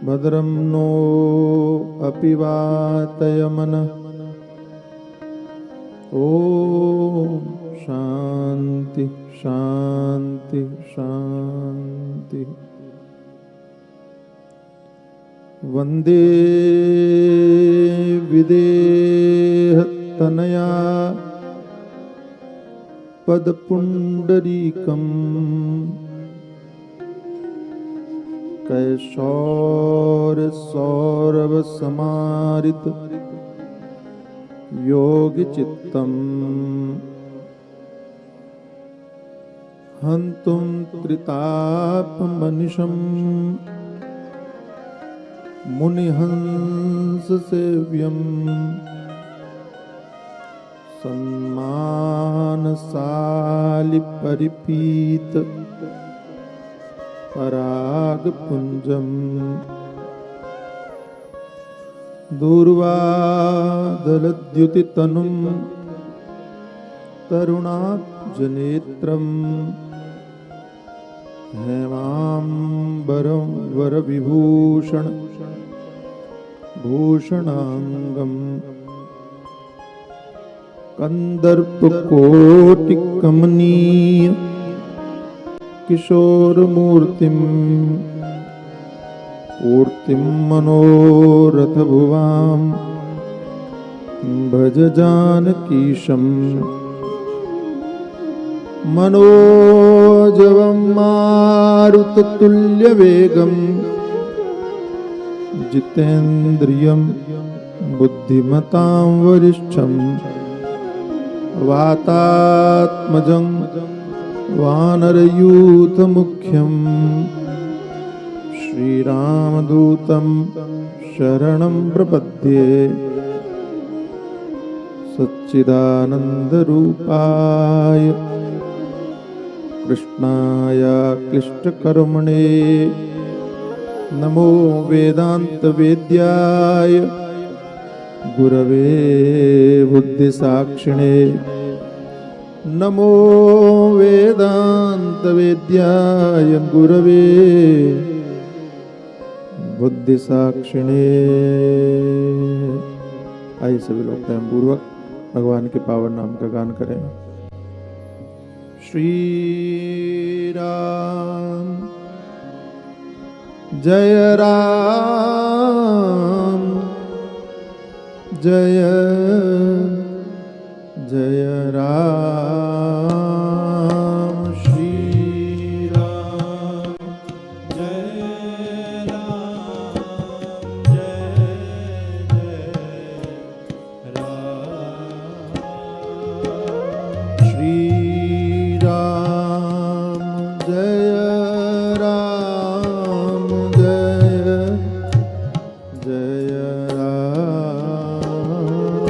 भद्रं नो अपि वातयमनः। ॐ शान्ति शान्ति शान्ति। वन्दे विदेहतनया पदपुण्डरीकम् कैशोरसौरभसमारित योगिचित्तम् हन्तुं त्रितापमनिशम् मुनिहंससेव्यम् सन्मानशालिपरिपीत परागपुञ्जम् दूर्वादलद्युतितनुं तरुणाब्जनेत्रम् हेमाम्बरं वरविभूषण भूषणाङ्गम् कन्दर्पकोटिकमनीय किशोरमूर्तिम् पूर्तिं मनोरथभुवां भज जानकीशम् मनोजवं मारुततुल्यवेगं जितेन्द्रियं बुद्धिमतां वरिष्ठं वातात्मजं वानरयूथमुख्यं श्रीरामदूतं शरणं प्रपद्ये। सच्चिदानन्दरूपाय कृष्णाय क्लिष्टकर्मणे नमो वेदान्तवेद्याय गुरवे बुद्धिसाक्षिणे नमो वेदान्तवेद्याय गुरवे बुद्धिसाक्षिणे। आइए सभी लोग प्रेम पूर्वक भगवान के पावन नाम का गान करें। श्री राम जय राम जय जय राम। श्री राम जय राम जय जय राम। श्री राम जय राम जय जय राम।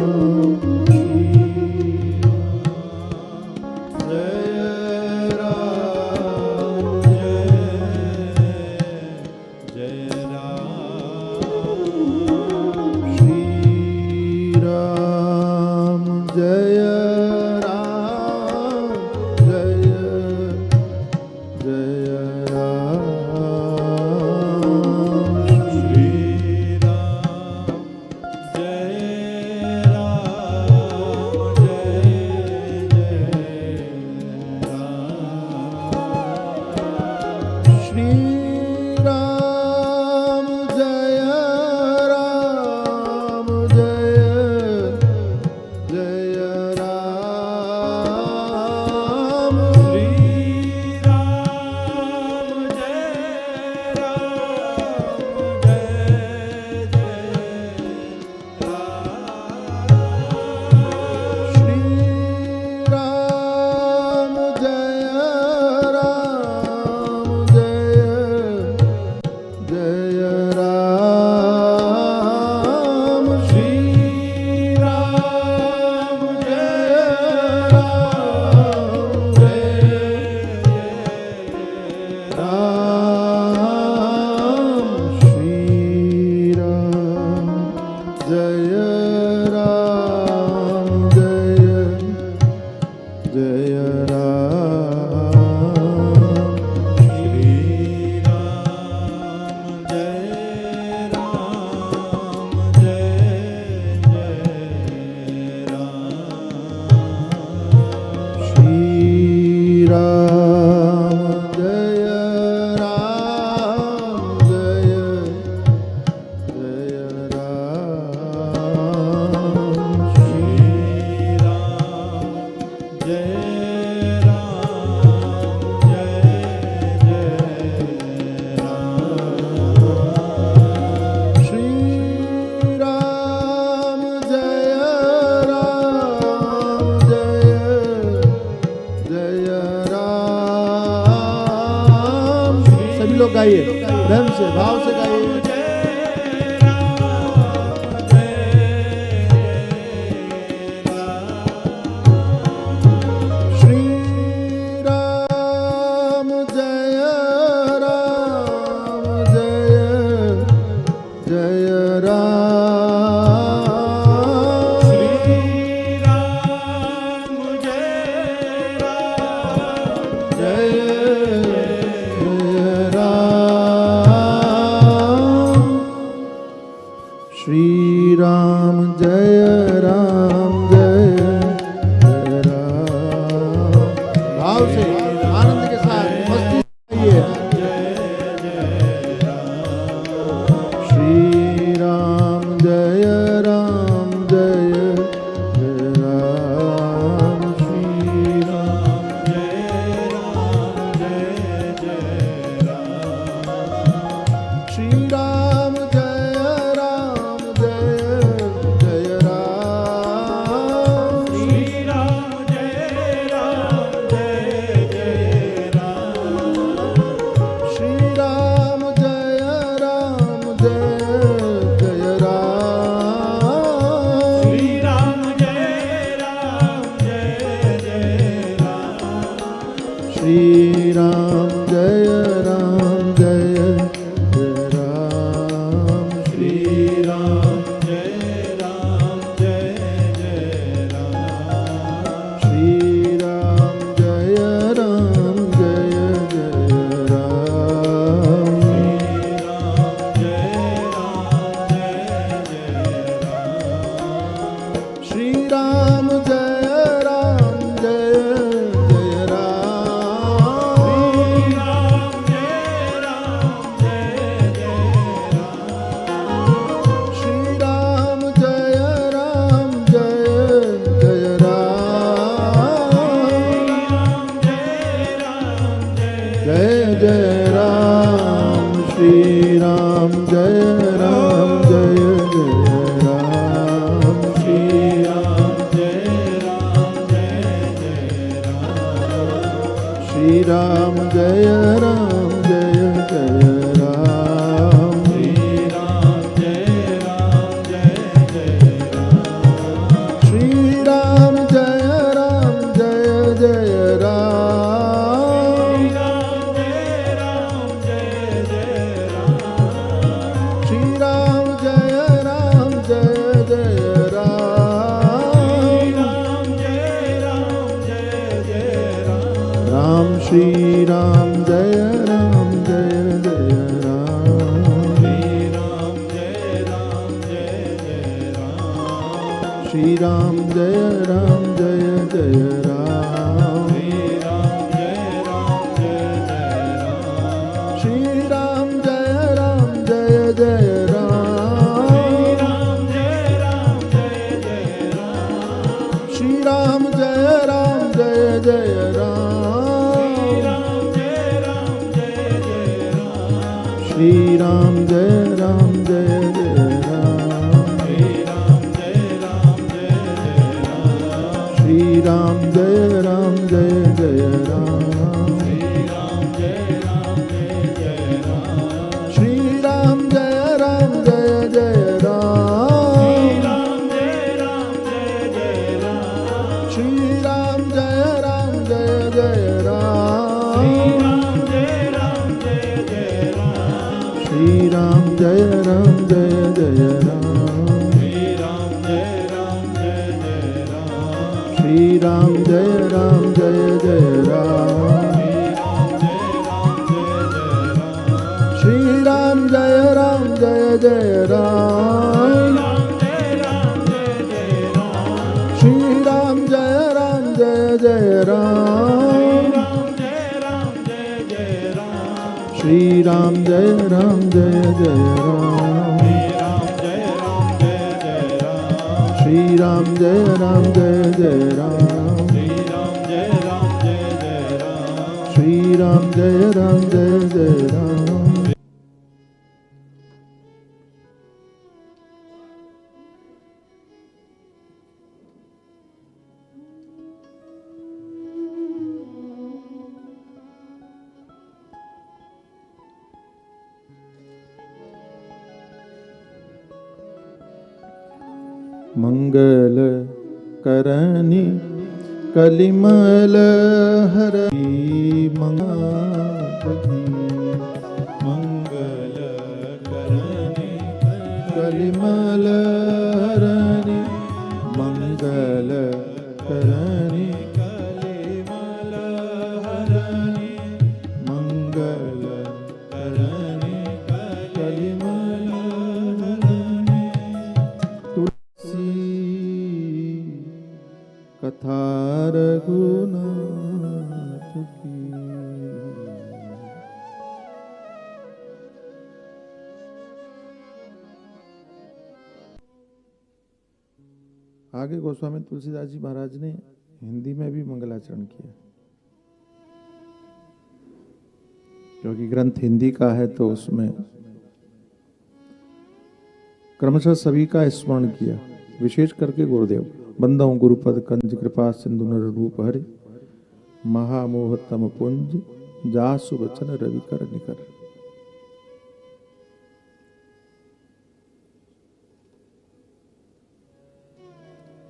लोग गाइए, प्रेम से भाव से गाइए। श्री राम जय राम जय जय राम। भाव से आनंद के साथ मस्ती से श्री राम जय राम जय जय राम। श्री राम जय राम जय जय राम। श्री राम श्री राम जय राम जय जय राम। श्री राम जय राम जय जय राम। श्री राम जय राम जय जय राम। श्री राम जय राम जय जय राम। जय जय राम। श्री राम जय राम जय जय राम। श्री राम जय राम जय जय राम। श्री राम जय राम जय जय राम। श्री राम जय राम जय जय राम। श्री राम जय राम जय जय राम। राम श्री राम जय राम जय जय राम। श्री राम जय राम जय जय राम। श्री राम जय राम जय जय राम। श्री राम जय राम जय जय राम। श्री राम जय राम जय जय राम। श्री राम जय राम जय जय राम। श्री राम जय राम जय जय राम। श्री राम जय राम जय जय राम। श्री राम जय राम जय जय राम। श्री राम जय राम जय जय राम। श्री राम जय राम जय जय राम। श्री राम जय राम जय जय राम। श्री राम जय राम जय जय राम। श्री राम जय राम जय जय राम। श्री राम जय राम जय जय राम। श्री राम जय राम जय जय राम। मंगल करनी कलिमल हरि मंगल करनी कलिमल हरि मंगल करनी कलिमल हरि मंगल करनी कलिमल हरि तुलसी कथा रघुनाथ की। आगे गोस्वामी तुलसीदास जी महाराज ने हिंदी में भी मंगलाचरण किया, क्योंकि ग्रंथ हिंदी का है तो उसमें क्रमशः सभी का स्मरण किया, विशेष करके गुरुदेव। बंदौ गुरुपद कंज कृपा सिंधु नर रूप हरि महामोह तम पुंज जासु वचन रवि कर निकर।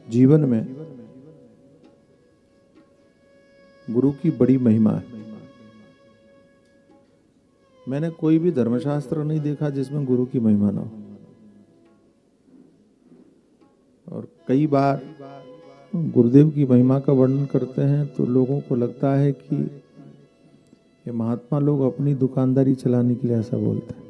जीवन में गुरु की बड़ी महिमा है। मैंने कोई भी धर्मशास्त्र नहीं देखा जिसमें गुरु की महिमा ना हो। और कई बार गुरुदेव की महिमा का वर्णन करते हैं तो लोगों को लगता है कि ये महात्मा लोग अपनी दुकानदारी चलाने के लिए ऐसा बोलते हैं,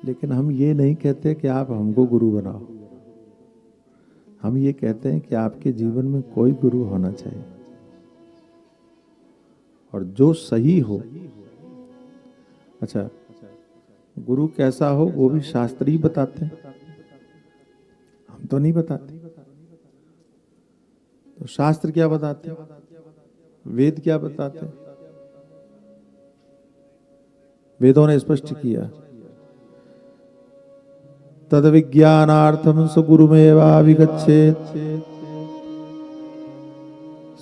लेकिन हम ये नहीं कहते कि आप हमको गुरु बनाओ। हम ये कहते हैं कि आपके जीवन में कोई गुरु होना चाहिए, और जो सही हो। अच्छा, गुरु कैसा हो वो भी शास्त्र ही बताते हैं, हम तो नहीं बताते। तो शास्त्र क्या बताते हैं, वेद क्या बताते हैं? वेदों ने स्पष्ट किया, तद विज्ञानार्थम स गुरुमेवाभिगच्छेत्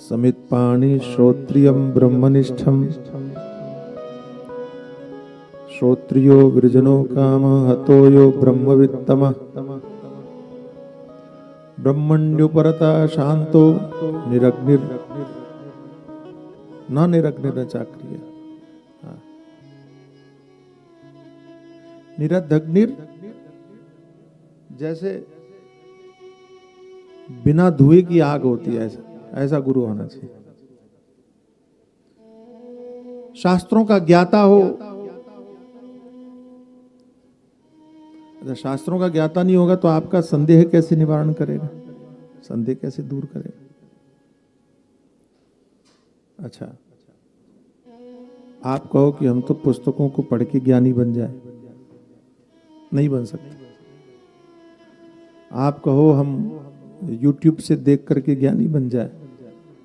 समित पाणि श्रोत्रियम ब्रह्मनिष्ठम श्रोत्रियो विरजनो काम हतो यो ब्रह्मवित्तम ब्रह्मण्योपरता शांतो निरग्निर न निरग्निर चाक्रिय। निरग्निर जैसे बिना धुएं की आग होती है, ऐसा गुरु होना चाहिए। शास्त्रों का ज्ञाता हो। शास्त्रों का ज्ञाता नहीं होगा तो आपका संदेह कैसे निवारण करेगा, संदेह कैसे दूर करेगा? अच्छा, आप कहो कि हम तो पुस्तकों को पढ़ के ज्ञानी बन जाए, नहीं बन सकते। आप कहो हम YouTube से देख करके ज्ञानी बन जाए,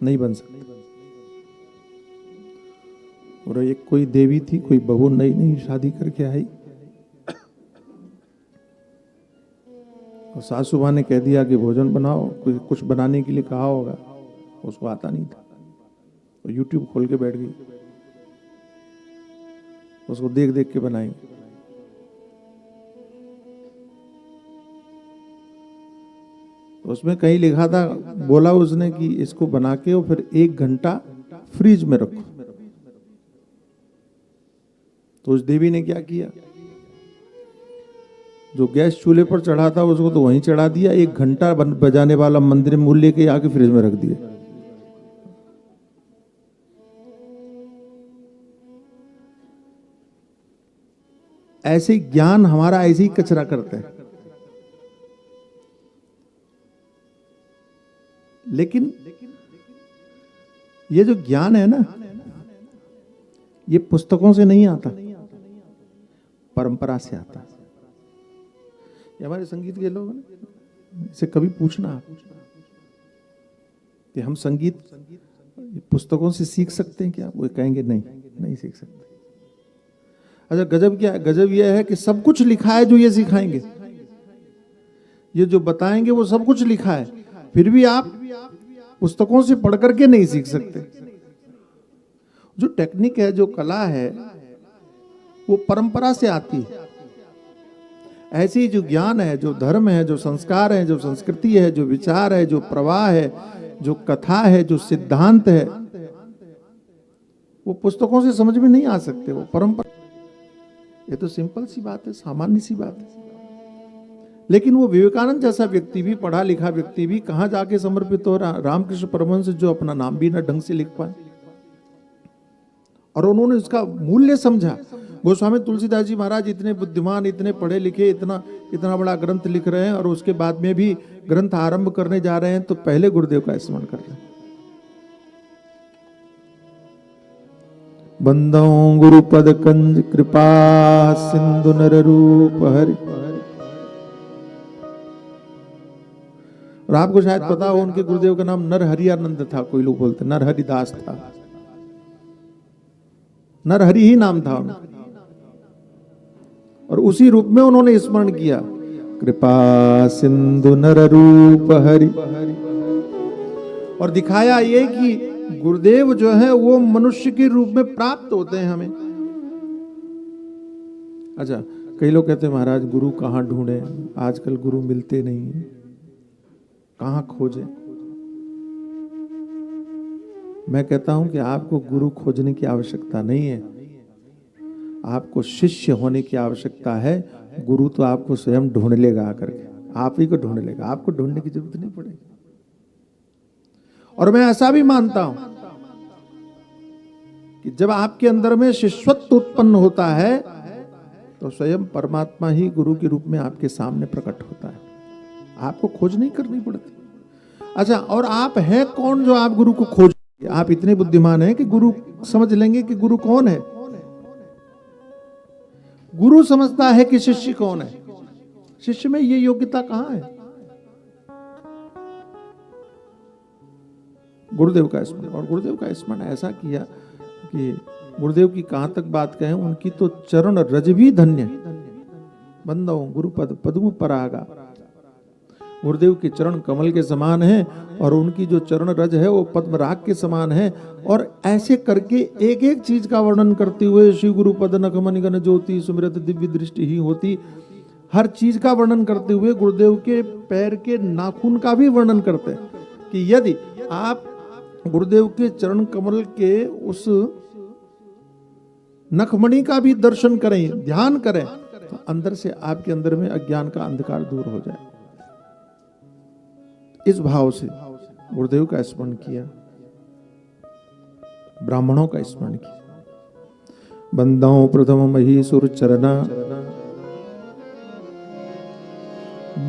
नहीं बन सकते। और एक कोई देवी थी, कोई बहू नई नई शादी करके आई, और सासू माँ ने कह दिया कि भोजन बनाओ, कुछ बनाने के लिए कहा होगा, उसको आता नहीं था, तो YouTube खोल के बैठ गई, उसको देख देख के बनाएंगे। उसमें कहीं लिखा था, बोला उसने कि इसको बना के और फिर 1 घंटा फ्रिज में रखो। तो उस देवी ने क्या किया, जो गैस चूल्हे पर चढ़ा था उसको तो वहीं चढ़ा दिया, 1 घंटा बजाने वाला मंदिर में लेके आके फ्रिज में रख दिया। ऐसे ही ज्ञान हमारा ऐसे ही कचरा करता है। लेकिन ये जो ज्ञान है ना, ये पुस्तकों से नहीं आता, परंपरा से आता है। ये हमारे संगीत के लोग हैं, इसे कभी पूछना आप कि हम संगीत पुस्तकों से सीख सकते हैं क्या? वो कहेंगे नहीं, नहीं सीख सकते। अच्छा, गजब क्या है? गजब यह है कि सब कुछ लिखा है जो ये सिखाएंगे, ये जो बताएंगे वो सब कुछ लिखा है, फिर भी आप पुस्तकों से पढ़ करके नहीं सीख सकते। जो टेक्निक है, जो कला है, वो परंपरा से आती है। ऐसी जो ज्ञान है, जो धर्म है, जो संस्कार है, जो संस्कृति है, जो विचार है, जो प्रवाह है, जो कथा है, जो सिद्धांत है, वो पुस्तकों से समझ में नहीं आ सकते। वो परंपरा, ये तो सिंपल सी बात है, सामान्य सी बात है। लेकिन वो विवेकानंद जैसा व्यक्ति भी, पढ़ा लिखा व्यक्ति भी कहां जाके समर्पित हो रहा। रामकृष्ण परमहंस जो अपना नाम भी ना ढंग से लिख पाए, और उन्होंने उसका मूल्य समझा। गोस्वामी तुलसीदास जी महाराज इतने बुद्धिमान, इतने पढ़े लिखे, इतना बड़ा ग्रंथ लिख रहे हैं, और उसके बाद में भी ग्रंथ आरंभ करने जा रहे हैं तो पहले गुरुदेव का स्मरण कर रहे हैं। बंदो गुरुपद कंज कृपा सिंधु नर रूप हरि। और आपको शायद पता हो उनके गुरुदेव का नाम नरहरियानंद था। कोई लोग बोलते नरहरिदास था, नरहरि ही नाम था उनका। और उसी रूप में उन्होंने स्मरण किया, कृपा सिंधु नर रूप हरि। और दिखाया ये कि गुरुदेव जो है वो मनुष्य के रूप में प्राप्त होते हैं हमें। अच्छा, कई लोग कहते हैं महाराज गुरु कहाँ ढूंढे, आजकल गुरु मिलते नहीं है, कहाँ खोजे। मैं कहता हूं कि आपको गुरु खोजने की आवश्यकता नहीं है, आपको शिष्य होने की आवश्यकता है। गुरु तो आपको स्वयं ढूंढ लेगा, आकर के आप ही को ढूंढ लेगा, आपको ढूंढने की जरूरत नहीं पड़ेगी। और मैं ऐसा भी मानता हूं कि जब आपके अंदर में शिष्यत्व उत्पन्न होता है तो स्वयं परमात्मा ही गुरु के रूप में आपके सामने प्रकट होता है, आपको खोज नहीं करनी पड़ती। अच्छा, और आप हैं कौन जो आप गुरु को खोज? आप इतने बुद्धिमान हैं कि गुरु समझ लेंगे कि गुरु कौन है। गुरु समझता है कि शिष्य कौन है, शिष्य में ये योग्यता कहां है। गुरुदेव का स्मरण, और गुरुदेव का स्मरण ऐसा किया कि गुरुदेव की कहां तक बात कहें, उनकी तो चरण रज भी धन्य। बंदो गुरुपद पद्म परागा, गुरुदेव के चरण कमल के समान है और उनकी जो चरण रज है वो पद्मराग के समान है। और ऐसे करके एक एक चीज का वर्णन करते हुए, श्री गुरु पद नखमनि गण ज्योति सुमिरत दिव्य दृष्टि ही होती, हर चीज का वर्णन करते हुए गुरुदेव के पैर के नाखून का भी वर्णन करते हैं कि यदि आप गुरुदेव के चरण कमल के उस नखमणि का भी दर्शन करें, ध्यान करें, तो अंदर से आपके अंदर में अज्ञान का अंधकार दूर हो जाए। इस भाव से गुरुदेव का स्मरण किया, ब्राह्मणों का स्मरण किया। बंदो प्रथम महीसुर चरना,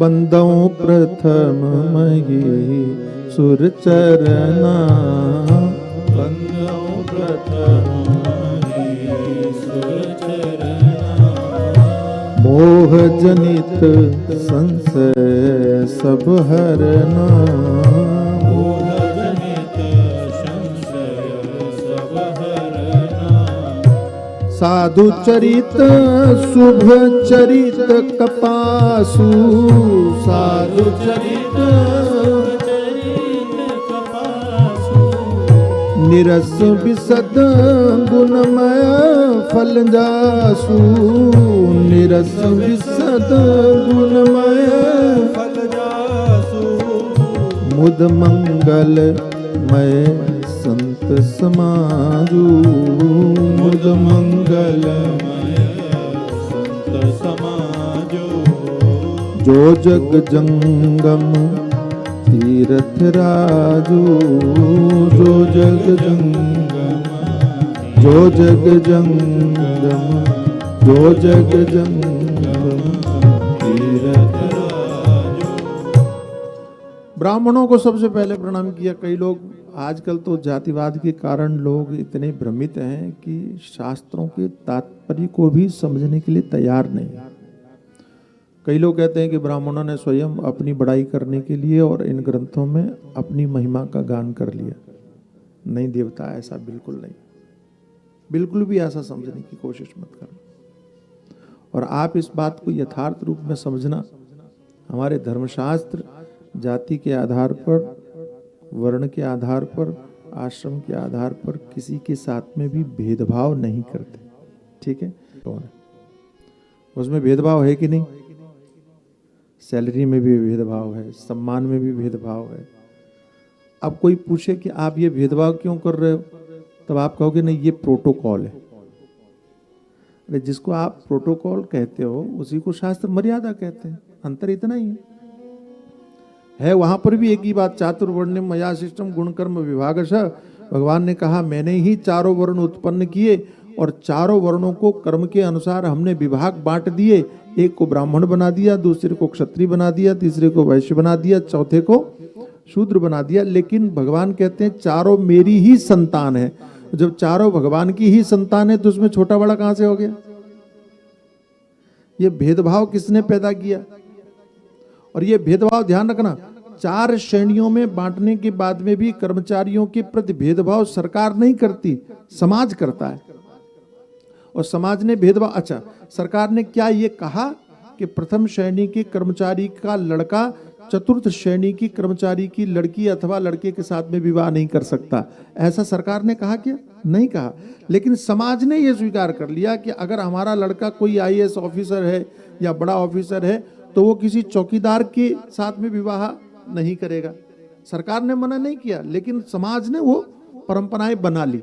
बंदो प्रथम महीसुर चरना, बंदो प्रथम महीसुर चरना, मोह जनित संशय सब हरना, मोह जनित संशय सब हरना, साधु चरित शुभ चरित कपासु, साधु चरित कपासु, निरस विशद गुणमय फल जासु, निरस विशद गुणमय फल जासु, मुद मंगल मय संत समाजु, मुद मंगल मय संत समाजु, जो जग जंगम तीर्थ राजू, जो जग जंगम, जो जग जंगम, जो जग जंगम तीर्थ राजू। ब्राह्मणों को सबसे पहले प्रणाम किया। कई लोग आजकल तो जातिवाद के कारण लोग इतने भ्रमित हैं कि शास्त्रों के तात्पर्य को भी समझने के लिए तैयार नहीं। कई लोग कहते हैं कि ब्राह्मणों ने स्वयं अपनी बड़ाई करने के लिए और इन ग्रंथों में अपनी महिमा का गान कर लिया। नहीं देवता, ऐसा बिल्कुल नहीं, बिल्कुल भी ऐसा समझने की कोशिश मत करना। और आप इस बात को यथार्थ रूप में समझना, हमारे धर्मशास्त्र जाति के आधार पर, वर्ण के आधार पर, आश्रम के आधार पर किसी के साथ में भी भेदभाव नहीं करते। ठीक है, कौन है उसमें भेदभाव है कि नहीं? सैलरी में भी भेदभाव है, सम्मान में भी भेदभाव है। अब कोई पूछे कि आप ये भेदभाव क्यों कर रहे हो, तब आप कहोगे नहीं ये प्रोटोकॉल है। अरे जिसको आप प्रोटोकॉल कहते हो उसी को शास्त्र मर्यादा कहते हैं, अंतर इतना ही है। वहां पर भी एक ही बात, चातुर्वर्ण्यम मया शिष्टम गुण कर्म विभागशः। भगवान ने कहा मैंने ही चारों वर्ण उत्पन्न किए और चारों वर्णों को कर्म के अनुसार हमने विभाग बांट दिए। एक को ब्राह्मण बना दिया, दूसरे को क्षत्रिय बना दिया, तीसरे को वैश्य बना दिया, चौथे को शूद्र बना दिया। लेकिन भगवान कहते हैं चारों मेरी ही संतान है। जब चारों भगवान की ही संतान है तो उसमें छोटा बड़ा कहां से हो गया? ये भेदभाव किसने पैदा किया? और ये भेदभाव ध्यान रखना, 4 श्रेणियों में बांटने के बाद में भी कर्मचारियों के प्रति भेदभाव सरकार नहीं करती, समाज करता है। और समाज ने भेदभाव, अच्छा सरकार ने क्या ये कहा कि प्रथम श्रेणी के कर्मचारी का लड़का चतुर्थ श्रेणी की कर्मचारी की लड़की अथवा लड़के के साथ में विवाह नहीं कर सकता? ऐसा सरकार ने कहा क्या? नहीं कहा। लेकिन समाज ने यह स्वीकार कर लिया कि अगर हमारा लड़का कोई आईएएस ऑफिसर है या बड़ा ऑफिसर है तो वो किसी चौकीदार के साथ में विवाह नहीं करेगा। सरकार ने मना नहीं किया, लेकिन समाज ने वो परंपराएं बना ली।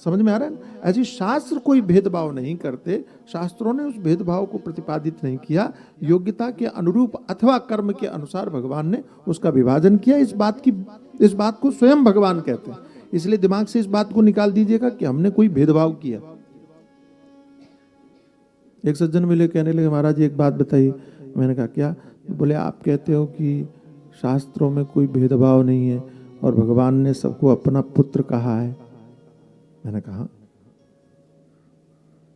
समझ में आ रहा है? ऐसी शास्त्र कोई भेदभाव नहीं करते, शास्त्रों ने उस भेदभाव को प्रतिपादित नहीं किया। योग्यता के अनुरूप अथवा कर्म के अनुसार भगवान ने उसका विभाजन किया। इस बात को स्वयं भगवान कहते हैं। इसलिए दिमाग से इस बात को निकाल दीजिएगा कि हमने कोई भेदभाव किया। एक सज्जन मिले, कहने लगे महाराज एक बात बताइए। मैंने कहा क्या? बोले आप कहते हो कि शास्त्रों में कोई भेदभाव नहीं है और भगवान ने सबको अपना पुत्र कहा है। मैंने कहा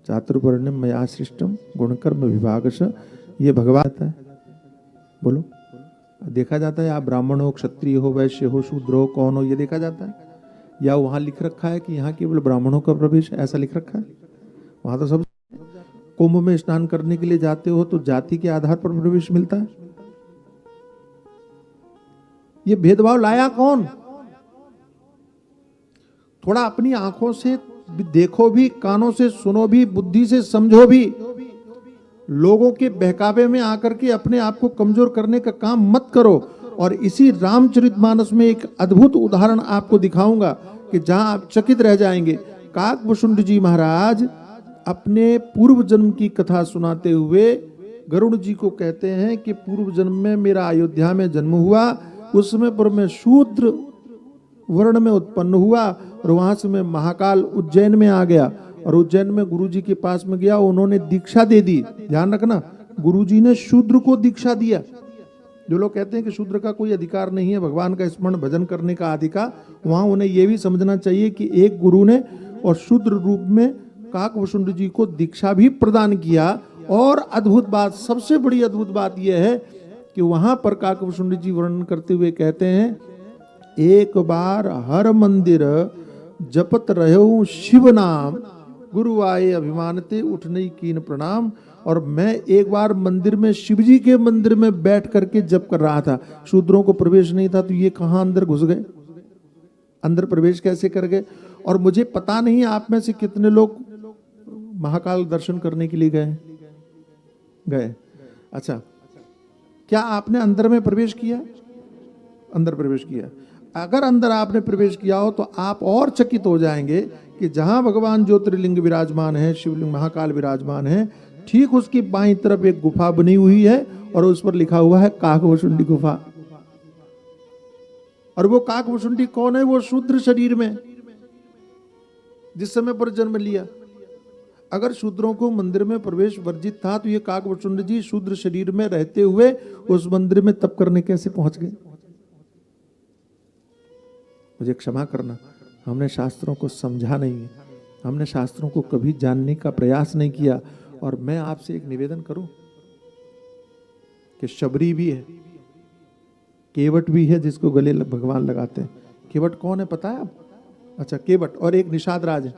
चातुर्वर्ण्यम मया सृष्टम गुणकर्म विभागशः, ये भगवान है। बोलो, देखा जाता है आप ब्राह्मण हो, क्षत्रिय हो, वैश्य हो, शूद्र हो, कौन हो, ये देखा जाता है? या वहां लिख रखा है कि यहाँ केवल ब्राह्मणों का प्रवेश, ऐसा लिख रखा है? वहां तो सब। कुंभ में स्नान करने के लिए जाते हो तो जाति के आधार पर प्रवेश मिलता है। ये भेदभाव लाया कौन? थोड़ा अपनी आंखों से देखो भी, कानों से सुनो भी, बुद्धि से समझो भी। लोगों के बहकावे में आकर के अपने आप को कमजोर करने का काम मत करो। और इसी रामचरितमानस में एक अद्भुत उदाहरण आपको दिखाऊंगा कि जहां आप चकित रह जाएंगे। काकभूषुंड जी महाराज अपने पूर्व जन्म की कथा सुनाते हुए गरुड़ जी को कहते हैं कि पूर्व जन्म में मेरा अयोध्या में जन्म हुआ, उस समय पर मैं शूद्र वर्ण में उत्पन्न हुआ और वहां से मैं महाकाल उज्जैन में आ गया और उज्जैन में गुरुजी के पास में गया, उन्होंने दीक्षा दे दी। ध्यान रखना, गुरुजी ने शूद्र को दीक्षा दिया। जो लोग कहते हैं कि शूद्र का कोई अधिकार नहीं है भगवान का स्मरण भजन करने का अधिकार, वहां उन्हें यह भी समझना चाहिए कि एक गुरु ने और शूद्र रूप में काकभूषुंड जी को दीक्षा भी प्रदान किया। और अद्भुत बात, सबसे बड़ी अद्भुत बात यह है कि वहां पर काकभूषुंड जी वर्णन करते हुए कहते हैं, एक बार हर मंदिर जपत रहो शिव नाम, गुरु आए अभिमानते उठने कीन प्रणाम। और मैं एक बार मंदिर में, शिवजी के मंदिर में बैठ करके जप कर रहा था। शूद्रों को प्रवेश नहीं था, तो ये कहां अंदर घुस गए? अंदर प्रवेश कैसे कर गए? और मुझे पता नहीं आप में से कितने लोग महाकाल दर्शन करने के लिए गए? अच्छा, क्या आपने अंदर में प्रवेश किया? अंदर प्रवेश किया। अगर अंदर आपने प्रवेश किया हो तो आप और चकित हो जाएंगे कि जहां भगवान ज्योतिर्लिंग विराजमान है, शिवलिंग महाकाल विराजमान है, ठीक उसकी बाईं तरफ एक गुफा बनी हुई है और उस पर लिखा हुआ है काकभूषुंडी गुफा। और वो काकभूषुंडी कौन है? वो शूद्र शरीर में जिस समय पर जन्म लिया। अगर शूद्रों को मंदिर में प्रवेश वर्जित था तो ये काकभूषुंड जी शूद्र शरीर में रहते हुए उस मंदिर में तप करने कैसे पहुंच गए? मुझे क्षमा करना, हमने शास्त्रों को समझा नहीं है, हमने शास्त्रों को कभी जानने का प्रयास नहीं किया। और मैं आपसे एक निवेदन करूं कि शबरी भी है, केवट भी है जिसको गले भगवान लगाते हैं। केवट कौन है पता है आप? अच्छा, केवट और एक निषाद राज है।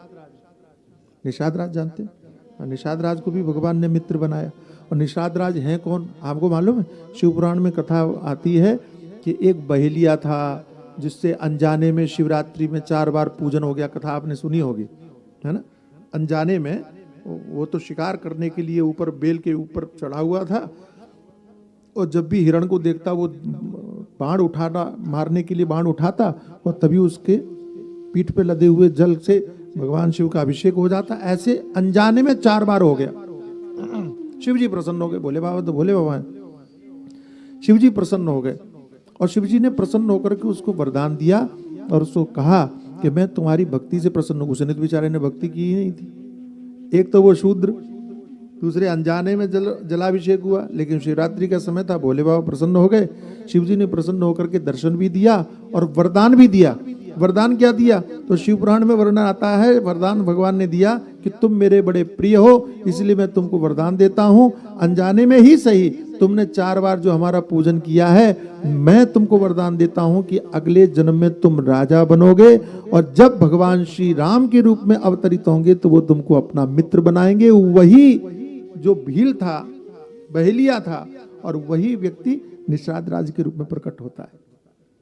निषाद राज जानते हैं? निषाद राज को भी भगवान ने मित्र बनाया। और निषाद राज हैं कौन आपको मालूम है? शिव पुराण में कथा आती है कि एक बहेलिया था जिससे अनजाने में शिवरात्रि में 4 बार पूजन हो गया। कथा आपने सुनी होगी, है ना? अनजाने में वो तो शिकार करने के लिए ऊपर बेल के ऊपर चढ़ा हुआ था और जब भी हिरण को देखता वो बाण उठाना, मारने के लिए बाण उठाता, और तभी उसके पीठ पे लदे हुए जल से भगवान शिव का अभिषेक हो जाता। ऐसे अनजाने में 4 बार हो गया। शिव जी प्रसन्न हो गए, भोले बाबा तो भोले बाबा हैं। शिव जी प्रसन्न हो गए और शिव जी ने प्रसन्न होकर के उसको वरदान दिया और उसको कहा कि मैं तुम्हारी भक्ति से प्रसन्न हूं। उसने तो बेचारे ने भक्ति की ही नहीं थी। एक तो वो शूद्र, दूसरे अनजाने में जलाभिषेक हुआ। लेकिन शिवरात्रि का समय था, भोले बाबा प्रसन्न हो गए। शिव जी ने प्रसन्न होकर के दर्शन भी दिया और वरदान भी दिया। वरदान क्या दिया? तो शिव पुराण में वर्णन आता है, वरदान भगवान ने दिया कि तुम मेरे बड़े प्रिय हो, इसलिए मैं तुमको वरदान देता हूं। अनजाने में ही सही, तुमने 4 बार जो हमारा पूजन किया है, मैं तुमको वरदान देता हूं कि अगले जन्म में तुम राजा बनोगे, और जब भगवान श्री राम के रूप में अवतरित होंगे तो वो तुमको अपना मित्र बनाएंगे। वही जो भील था, बहेलिया था, और वही व्यक्ति निषाद राज के रूप में प्रकट होता है।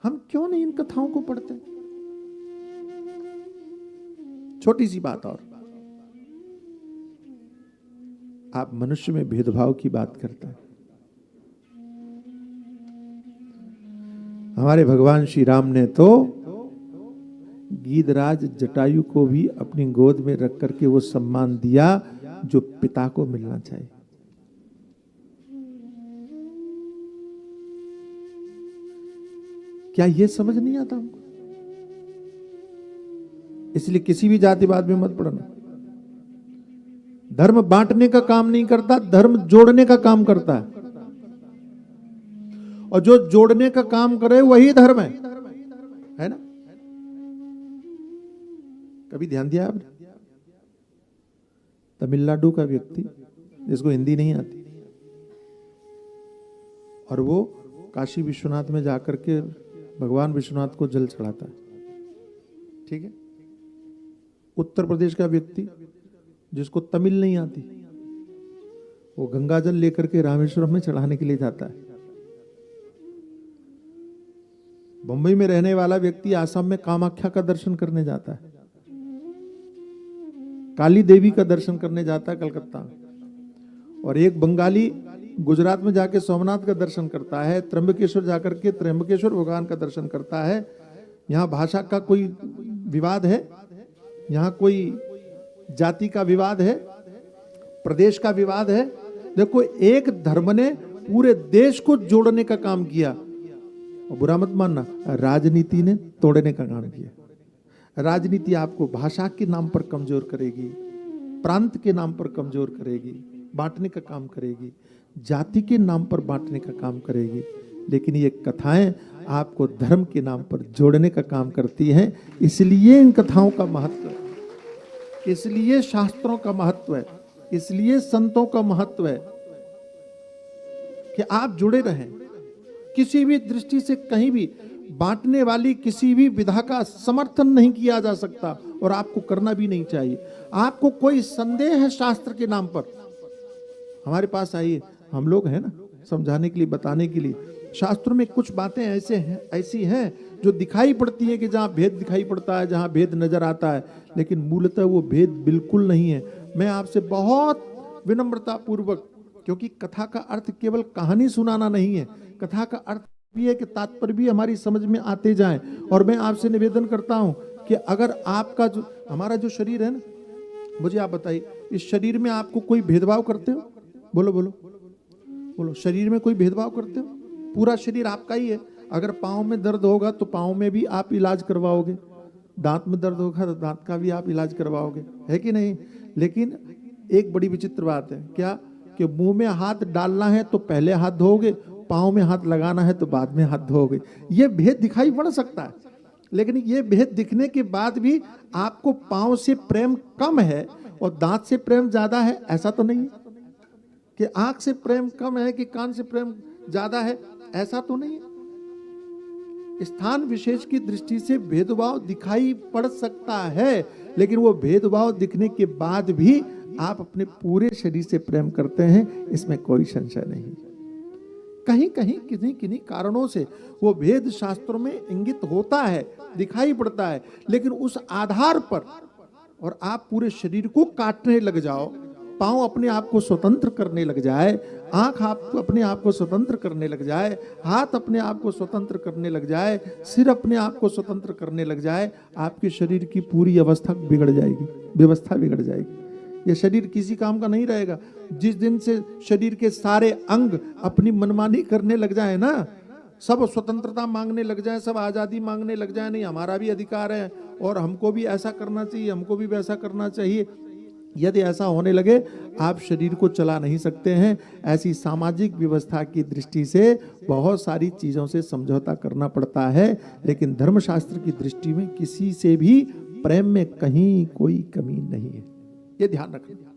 हम क्यों नहीं इन कथाओं को पढ़ते? छोटी सी बात और, आप मनुष्य में भेदभाव की बात करते हैं। हमारे भगवान श्री राम ने तो गीधराज जटायु को भी अपनी गोद में रख करके वो सम्मान दिया जो पिता को मिलना चाहिए। क्या ये समझ नहीं आता हमको? इसलिए किसी भी जातिवाद में मत पड़ना। धर्म बांटने का काम नहीं करता, धर्म जोड़ने का काम करता है। और जो जोड़ने का काम करे वही धर्म है ना? कभी ध्यान दिया आपने? तमिलनाडु का व्यक्ति जिसको हिंदी नहीं आती, और वो काशी विश्वनाथ में जाकर के भगवान विश्वनाथ को जल चढ़ाता है, ठीक है। उत्तर प्रदेश का व्यक्ति जिसको तमिल नहीं आती, वो गंगा जल लेकर के रामेश्वरम में चढ़ाने के लिए जाता है। बंबई में रहने वाला व्यक्ति आसाम में कामाख्या का दर्शन करने जाता है, काली देवी का दर्शन करने जाता है कलकत्ता में। और एक बंगाली गुजरात में जाके सोमनाथ का दर्शन करता है, त्र्यंबकेश्वर जाकर के त्र्यंबकेश्वर भगवान का दर्शन करता है। यहाँ भाषा का कोई विवाद है, यहाँ कोई जाति का विवाद है, प्रदेश का विवाद है। देखो, एक धर्म ने पूरे देश को जोड़ने का काम किया, और बुरा मत मानना, राजनीति ने तोड़ने का काम किया। राजनीति आपको भाषा के नाम पर कमजोर करेगी, प्रांत के नाम पर कमजोर करेगी, बांटने का काम करेगी, जाति के नाम पर बांटने का काम करेगी। लेकिन ये कथाएं आपको धर्म के नाम पर जोड़ने का काम करती हैं। इसलिए इन कथाओं का महत्व है, इसलिए शास्त्रों का महत्व है, इसलिए संतों का महत्व है कि आप जुड़े रहें। किसी भी दृष्टि से कहीं भी बांटने वाली किसी भी विधा का समर्थन नहीं किया जा सकता, और आपको करना भी नहीं चाहिए। आपको कोई संदेह है शास्त्र के नाम पर, हमारे पास आइए, हम लोग हैं ना समझाने के लिए, बताने के लिए। शास्त्रों में कुछ बातें ऐसी हैं जो दिखाई पड़ती है कि जहाँ भेद दिखाई पड़ता है, जहाँ भेद नजर आता है, लेकिन मूलतः वो भेद बिल्कुल नहीं है। मैं आपसे बहुत विनम्रता पूर्वक, क्योंकि कथा का अर्थ केवल कहानी सुनाना नहीं है, कथा का अर्थ भी है कि तात्पर्य भी हमारी समझ में आते जाएं। और मैं आपसे निवेदन करता हूं कि अगर आपका जो हमारा जो शरीर है ना, मुझे आप बताइए, इस शरीर में आपको कोई भेदभाव करते हो? बोलो बोलो बोलो, शरीर में कोई भेदभाव करते हो? पूरा शरीर आपका ही है। अगर पाँव में दर्द होगा तो पाँव में भी आप इलाज करवाओगे, दांत में दर्द होगा तो दांत का भी आप इलाज करवाओगे, है कि नहीं? लेकिन एक बड़ी विचित्र बात है, क्या कि मुंह में हाथ डालना है तो पहले हाथ धोओगे, पाँव में हाथ लगाना है तो बाद में हाथ धोओगे। ये भेद दिखाई पड़ सकता है, लेकिन ये भेद दिखने के बाद भी आपको पाँव से प्रेम कम है और दांत से प्रेम ज्यादा है, ऐसा तो नहीं है। कि आंख से प्रेम कम है कि कान से प्रेम ज्यादा है, ऐसा तो नहीं है। स्थान विशेष की दृष्टि से भेदभाव दिखाई पड़ सकता है, लेकिन वो भेदभाव दिखने के बाद भी आप अपने पूरे शरीर से प्रेम करते हैं, इसमें कोई संशय नहीं। कहीं कहीं किन्हीं किन्हीं कारणों से वो भेद शास्त्रों में इंगित होता है, दिखाई पड़ता है, लेकिन उस आधार पर और आप पूरे शरीर को काटने लग जाओ पांव अपने आप को स्वतंत्र करने लग जाए, आंख आपको अपने आप को स्वतंत्र करने लग जाए, हाथ अपने आप को स्वतंत्र करने लग जाए, सिर अपने आप को स्वतंत्र करने लग जाए, आपके शरीर की पूरी अवस्था बिगड़ जाएगी, व्यवस्था बिगड़ जाएगी। ये शरीर किसी काम का नहीं रहेगा। जिस दिन से शरीर के सारे अंग अपनी मनमानी करने लग जाए ना, सब स्वतंत्रता मांगने लग जाए, सब आजादी मांगने लग जाए, नहीं हमारा भी अधिकार है और हमको भी ऐसा करना चाहिए, हमको भी वैसा करना चाहिए, यदि ऐसा होने लगे, आप शरीर को चला नहीं सकते हैं। ऐसी सामाजिक व्यवस्था की दृष्टि से बहुत सारी चीजों से समझौता करना पड़ता है, लेकिन धर्मशास्त्र की दृष्टि में किसी से भी प्रेम में कहीं कोई कमी नहीं है, ये ध्यान रखना।